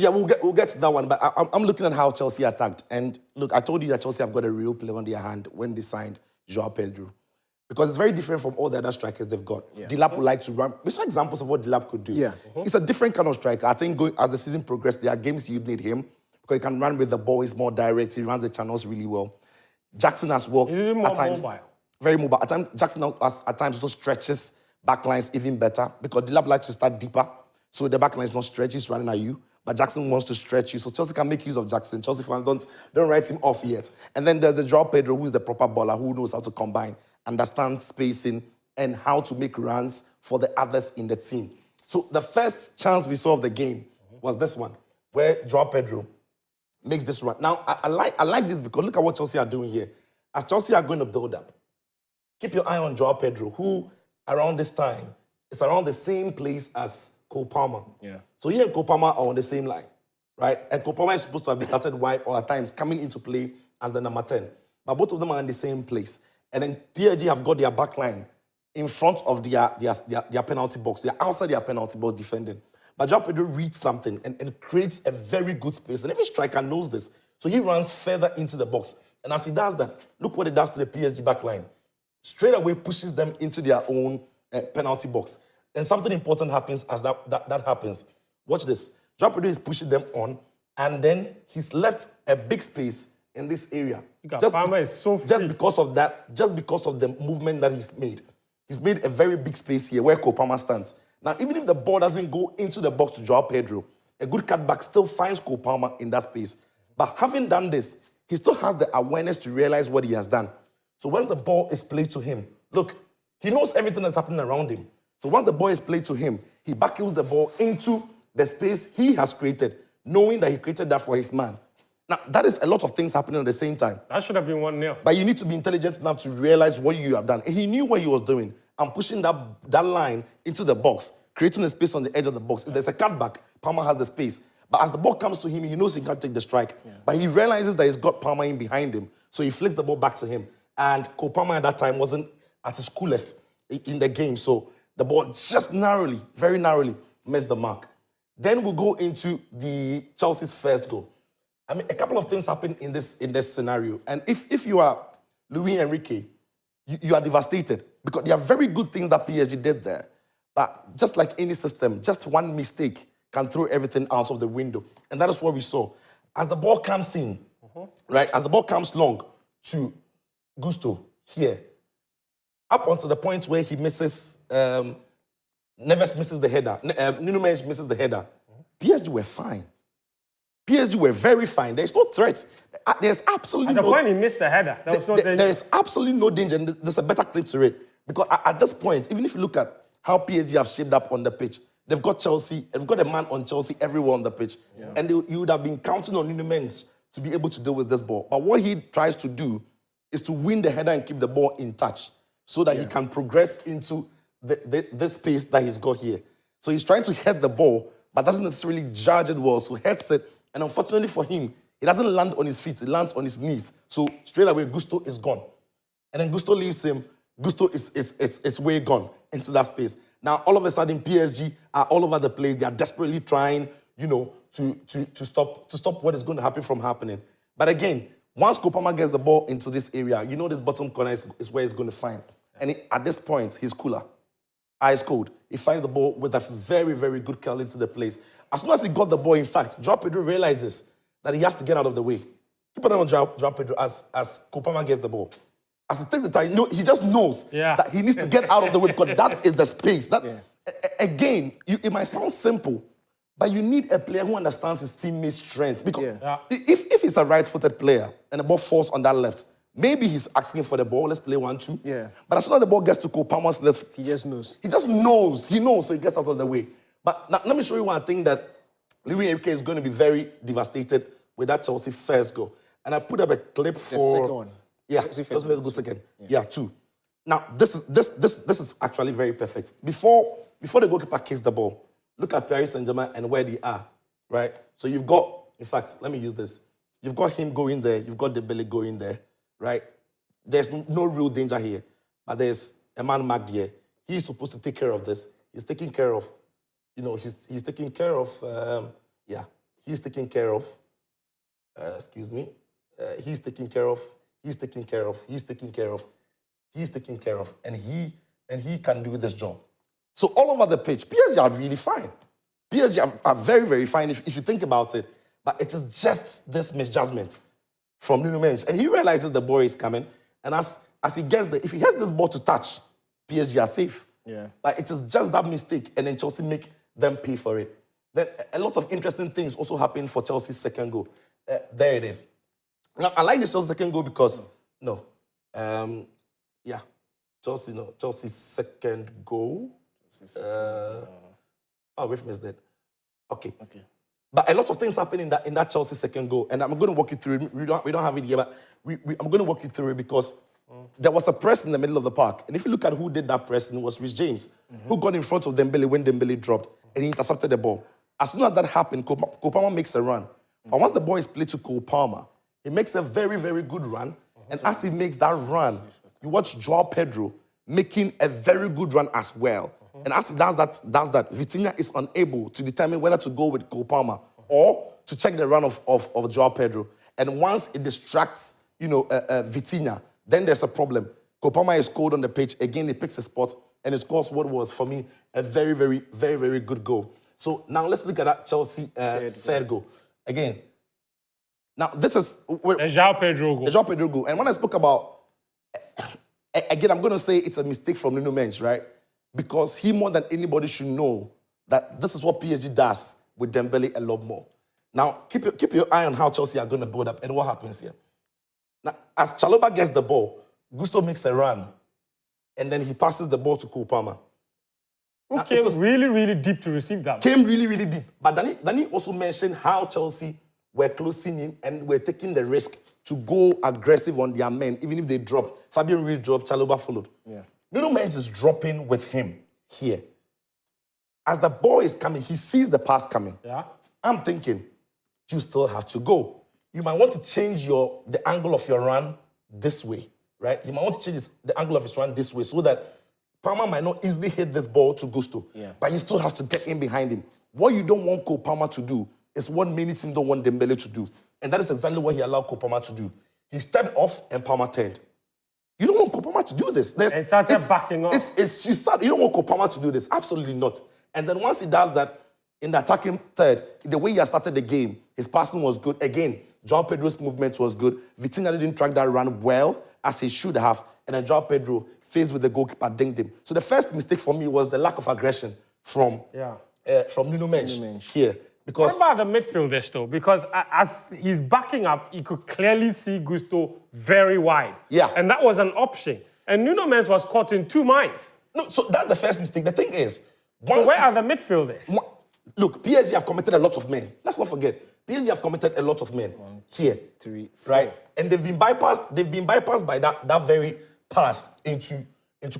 Yeah, we'll get to that one, but I'm looking at how Chelsea attacked. And look, I told you that Chelsea have got a real player on their hand when they signed Joao Pedro. Because it's very different from all the other strikers they've got. Yeah. Delap would like to run. We saw examples of what Delap could do. Yeah. He's a different kind of striker. I think as the season progressed, there are games you need him because he can run with the ball. He's more direct. He runs the channels really well. Jackson as well. He's more at times, mobile. Very mobile. At times, Jackson at times also stretches backlines even better because Delap likes to start deeper. So the backline is not stretched. He's running at you. But Jackson wants to stretch you. So Chelsea can make use of Jackson. Chelsea fans don't write him off yet. And then there's the Joao Pedro, who is the proper baller, who knows how to combine, understand spacing, and how to make runs for the others in the team. So the first chance we saw of the game was this one, where Joao Pedro makes this run. Now, I like this because look at what Chelsea are doing here. As Chelsea are going to build up, keep your eye on Joao Pedro, who around this time is around the same place as Cole Palmer. Yeah. So he and Cole Palmer are on the same line, right? And Cole Palmer is supposed to have been started wide or at times coming into play as the number 10. But both of them are in the same place. And then PSG have got their back line in front of their penalty box. They're outside their penalty box defending. But Joao Pedro reads something and creates a very good space. And every striker knows this. So he runs further into the box. And as he does that, look what it does to the PSG back line. Straight away pushes them into their own penalty box. And something important happens as that happens. Watch this. Joao Pedro is pushing them on, and then he's left a big space in this area. Palmer is so free. Just because of the movement that he's made. He's made a very big space here where Cole Palmer stands. Now, even if the ball doesn't go into the box to Joao Pedro, a good cutback still finds Cole Palmer in that space. But having done this, he still has the awareness to realize what he has done. So once the ball is played to him, look, he knows everything that's happening around him. So once the ball is played to him, he backheels the ball into the space he has created, knowing that he created that for his man. Now, that is a lot of things happening at the same time. That should have been 1-0. But you need to be intelligent enough to realize what you have done. And he knew what he was doing. And pushing that line into the box, creating a space on the edge of the box. If there's a cutback, Palmer has the space. But as the ball comes to him, he knows he can't take the strike. Yeah. But he realizes that he's got Palmer in behind him. So he flicks the ball back to him. And Cole Palmer at that time wasn't at his coolest in the game. So the ball just narrowly, very narrowly, missed the mark. Then we'll go into the Chelsea's first goal. I mean, a couple of things happen in this scenario. And if you are Luis Enrique, you are devastated because there are very good things that PSG did there. But just like any system, just one mistake can throw everything out of the window. And that is what we saw. As the ball comes in, right, as the ball comes long to Gusto here, up onto the point where he misses, Neves misses the header, Nuno Mendes misses the header. PSG were fine. PSG were very fine. There's no threats. There's absolutely no... At the point he missed the header, there was no danger. There's absolutely no danger, and there's a better clip to it. Because at this point, even if you look at how PSG have shaped up on the pitch, they've got Chelsea, they've got a man on Chelsea everywhere on the pitch. Yeah. And you would have been counting on Nuno Mendes to be able to deal with this ball. But what he tries to do is to win the header and keep the ball in touch so that he can progress into the space that he's got here. So he's trying to head the ball, but doesn't necessarily judge it well. So heads it, and unfortunately for him, he doesn't land on his feet, he lands on his knees. So straight away, Gusto is gone. And then Gusto leaves him. Gusto is way gone into that space. Now, all of a sudden, PSG are all over the place. They are desperately trying, to stop what is going to happen from happening. But again, once Cole Palmer gets the ball into this area, this bottom corner is where he's going to find. And at this point, he's cooler. Eyes cold. He finds the ball with a very, very good curl into the place. As soon as he got the ball, in fact, Joao Pedro realizes that he has to get out of the way. Keep an eye on Joao Pedro as Cole Palmer gets the ball. As he takes the time, he just knows that he needs to get out of the way because that is the space. Again, it might sound simple, but you need a player who understands his teammate's strength. Because if he's a right-footed player and the ball falls on that left, maybe he's asking for the ball, let's play 1-2. Yeah. But as soon as the ball gets to Cole Palmer's left, he just knows. He just knows. He knows, so he gets out of the way. But now, let me show you one thing that Luis Enrique is going to be very devastated with that Chelsea first goal. And I put up a clip for... The second one. Yeah, just a very good second. Yeah, 2. Now, this is actually very perfect. Before the goalkeeper kicks the ball, look at Paris Saint-Germain and where they are, right? So you've got, in fact, let me use this. You've got him going there. You've got Dembele going there, right? There's no real danger here, but there's a man marked here. He's supposed to take care of this. He's taking care of, he's taking care of, he's taken care of. Excuse me. He's taken care of. He's taken care of. He's taken care of. He's taken care of. And he can do this job. So all over the pitch, PSG are really fine. PSG are very, very fine if you think about it. But it is just this misjudgment from Nuno Mendes. And he realizes the ball is coming. And as he gets there, if he has this ball to touch, PSG are safe. Yeah. But it is just that mistake, and then Chelsea make them pay for it. Then a lot of interesting things also happen for Chelsea's second goal. There it is. Now, I like this Chelsea's second goal because, Chelsea's second goal. We've missed that. Okay. But a lot of things happen in that Chelsea second goal, and I'm going to walk you through it. We don't have it here, but I'm going to walk you through it because there was a press in the middle of the park. And if you look at who did that press, it was Rich James, who got in front of Dembele when Dembele dropped, and he intercepted the ball. As soon as that happened, Cole Palmer makes a run. But once the ball is played to Cole Palmer, he makes a very, very good run. And as he makes that run, you watch Joao Pedro making a very good run as well. And as he does that, Vitinha is unable to determine whether to go with Cole Palmer or to check the run of Joao Pedro. And once it distracts, Vitinha, then there's a problem. Cole Palmer is cold on the pitch. Again, he picks a spot and he scores what was, for me, a very, very, very, very good goal. So now let's look at that Chelsea third goal. Again, now this is... The Joao Pedro goal. The Joao Pedro goal. And when I spoke about... Again, I'm going to say it's a mistake from Nuno Mendes, right? Because he more than anybody should know that this is what PSG does with Dembele a lot more. Now, keep your eye on how Chelsea are going to build up and what happens here. Now, as Chalobah gets the ball, Gusto makes a run, and then he passes the ball to Cole Palmer. Who came really, really deep to receive that. Came really, really deep. But then he also mentioned how Chelsea were closing in and were taking the risk to go aggressive on their men, even if they dropped. Fabian Ruiz dropped, Chalobah followed. Yeah. Nuno Mendes is dropping with him here. As the ball is coming, he sees the pass coming. Yeah. I'm thinking, you still have to go. You might want to change the angle of your run this way, right? You might want to change the angle of his run this way so that Palmer might not easily hit this ball to Gusto. Yeah. But you still have to get in behind him. What you don't want Cole Palmer to do is what many teams don't want Dembele to do. And that is exactly what he allowed Cole Palmer to do. He stepped off and Palmer turned. You don't want Cole Palmer to do this. He started backing up. You don't want Cole Palmer to do this. Absolutely not. And then once he does that, in the attacking third, the way he has started the game, his passing was good. Again, Joao Pedro's movement was good. Vitinha didn't track that run well, as he should have. And then Joao Pedro, faced with the goalkeeper, dinged him. So the first mistake for me was the lack of aggression from Nuno Mendes here. Because what about the midfielders, though? Because as he's backing up, you could clearly see Gusto very wide. Yeah. And that was an option. And Nuno Mendes was caught in two minds. No, so that's the first mistake. The thing is... So where are the midfielders? Look, PSG have committed a lot of men. Let's not forget. PSG have committed a lot of men here. 3, 4. Right? And they've been bypassed by that very pass into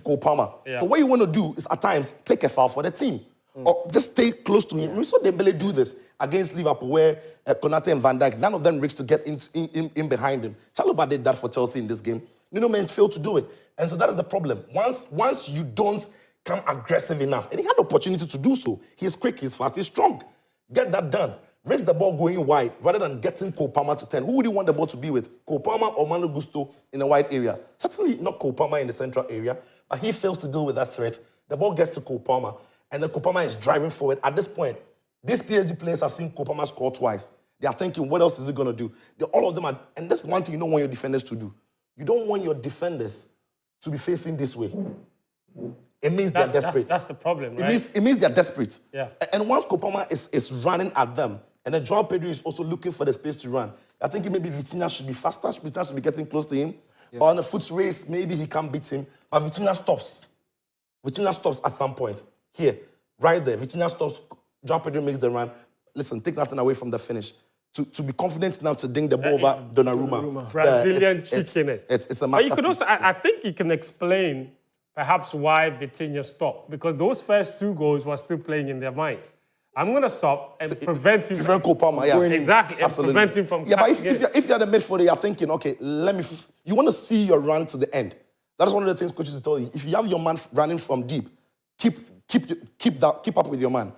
Cole Palmer. Yeah. So what you want to do is at times take a foul for the team. Or just stay close to him. We saw Dembele do this against Liverpool where Konate and Van Dijk, none of them reached to get in behind him. Chalobah did that for Chelsea in this game. Nuno Mendes failed to do it. And so that is the problem. Once you don't come aggressive enough, and he had the opportunity to do so. He's quick, he's fast, he's strong. Get that done. Raise the ball going wide rather than getting Cole Palmer to 10. Who would you want the ball to be with? Cole Palmer or Malo Gusto in a wide area? Certainly not Cole Palmer in the central area, but he fails to deal with that threat. The ball gets to Cole Palmer, and then Cole Palmer is driving forward. At this point, these PSG players have seen Cole Palmer score twice. They are thinking, what else is he going to do? All of them are, and that's one thing you don't want your defenders to do. You don't want your defenders to be facing this way. It means they're desperate. That's the problem, right? It means they're desperate. Yeah. And once Cole Palmer is running at them, and then Joao Pedro is also looking for the space to run, I think maybe Vitinha should be faster. Vitinha should be getting close to him. Yeah. But on a foot race, maybe he can beat him. But Vitinha stops. Vitinha stops at some point. Here, right there. Vitinha stops. Joao Pedro makes the run. Listen, take nothing away from the finish. To be confident now to ding the ball over Donnarumma. Brazilian cheekiness. It's a masterpiece. But you could also, I think you can explain perhaps why Vitinha stopped, because those first two goals were still playing in their mind. I'm going to stop and prevent him from Cole Palmer, yeah. Exactly, absolutely. And prevent him from... Yeah, but if you're the midfielder, you're thinking, okay, you want to see your run to the end. That's one of the things coaches tell you. If you have your man running from deep, keep up with your man. Yeah.